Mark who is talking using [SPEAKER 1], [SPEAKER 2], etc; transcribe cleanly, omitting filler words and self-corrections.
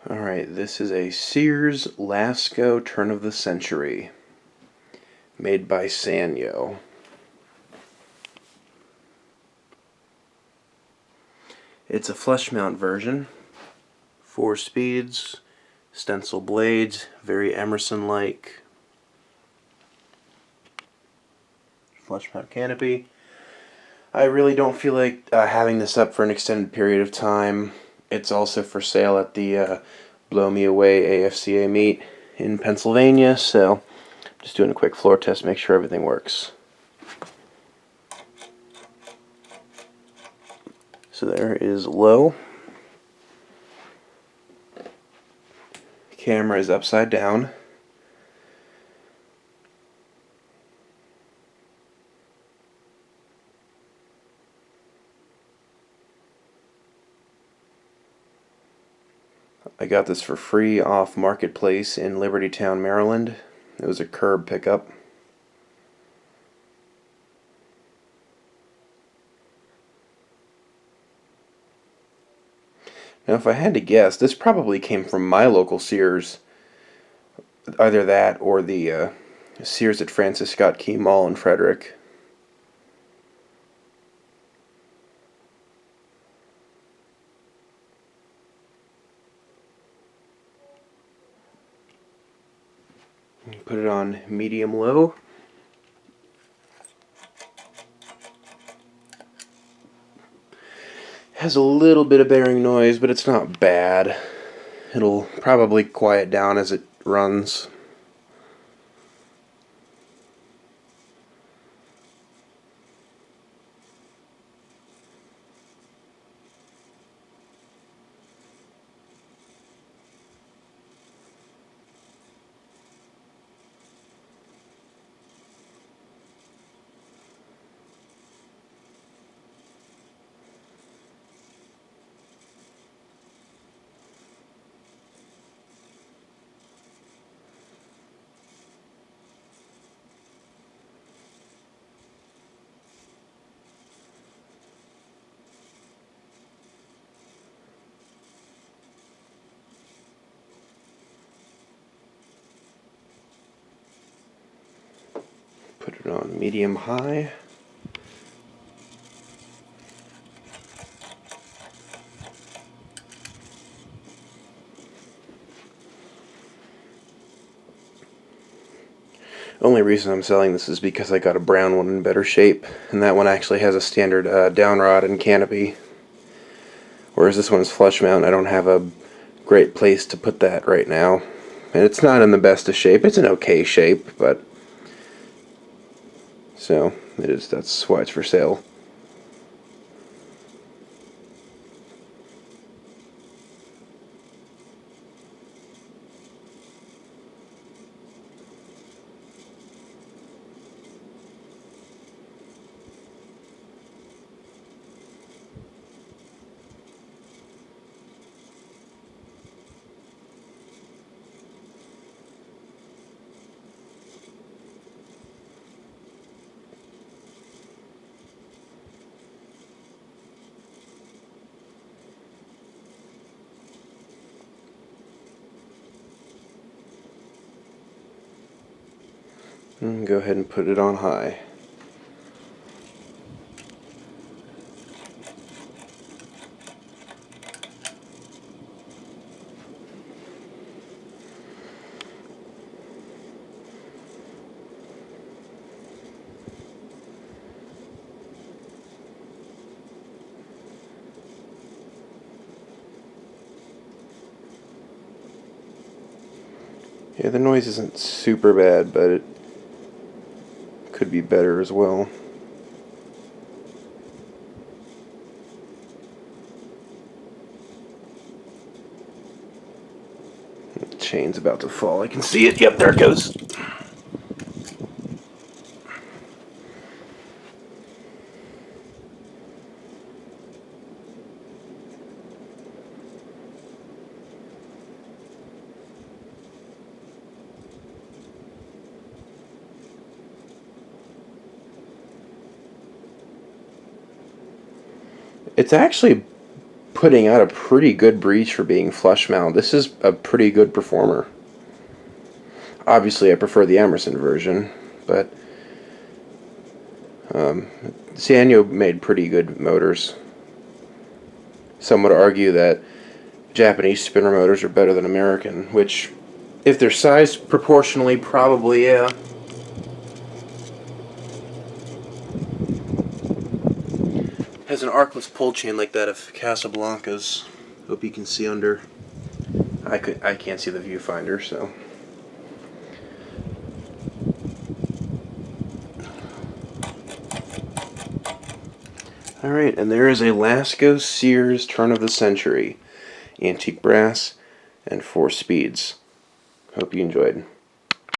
[SPEAKER 1] Alright, this is a Sears Lasko turn of the century, made by Sanyo. It's a Flushmount version, 4 speeds, stencil blades, very Emerson-like. Flushmount canopy. I really don't feel like having this up for an extended period of time. It's also for sale at the Blow Me Away AFCA meet in Pennsylvania, so I'm just doing a quick floor test to make sure everything works. So there is low. Camera is upside down. I got this for free off Marketplace in Libertytown, Maryland. It was a curb pickup. Now, if I had to guess, this probably came from my local Sears. Either that or the Sears at Francis Scott Key Mall in Frederick. Put it on medium-low. Has a little bit of bearing noise, but it's not bad. It'll probably quiet down as it runs. Put it on medium-high. Only reason I'm selling this is because I got a brown one in better shape, and that one actually has a standard down rod and canopy. Whereas this one's flush mount. I don't have a great place to put that right now. And it's not in the best of shape. It's an okay shape, but so it is. That's why it's for sale. And go ahead and put it on high. Yeah, the noise isn't super bad, but it could be better as well. The chain's about to fall. I can see it. Yep, there it goes. It's actually putting out a pretty good breech for being flushmount. This is a pretty good performer. Obviously, I prefer the Emerson version, but Sanyo made pretty good motors. Some would argue that Japanese spinner motors are better than American, which, if they're sized proportionally, probably, yeah. Has an arcless pull chain like that of Casablanca's. Hope you can see under. I can't see the viewfinder, so. Alright, and there is a Lasko Sears turn of the century. Antique brass and 4 speeds. Hope you enjoyed.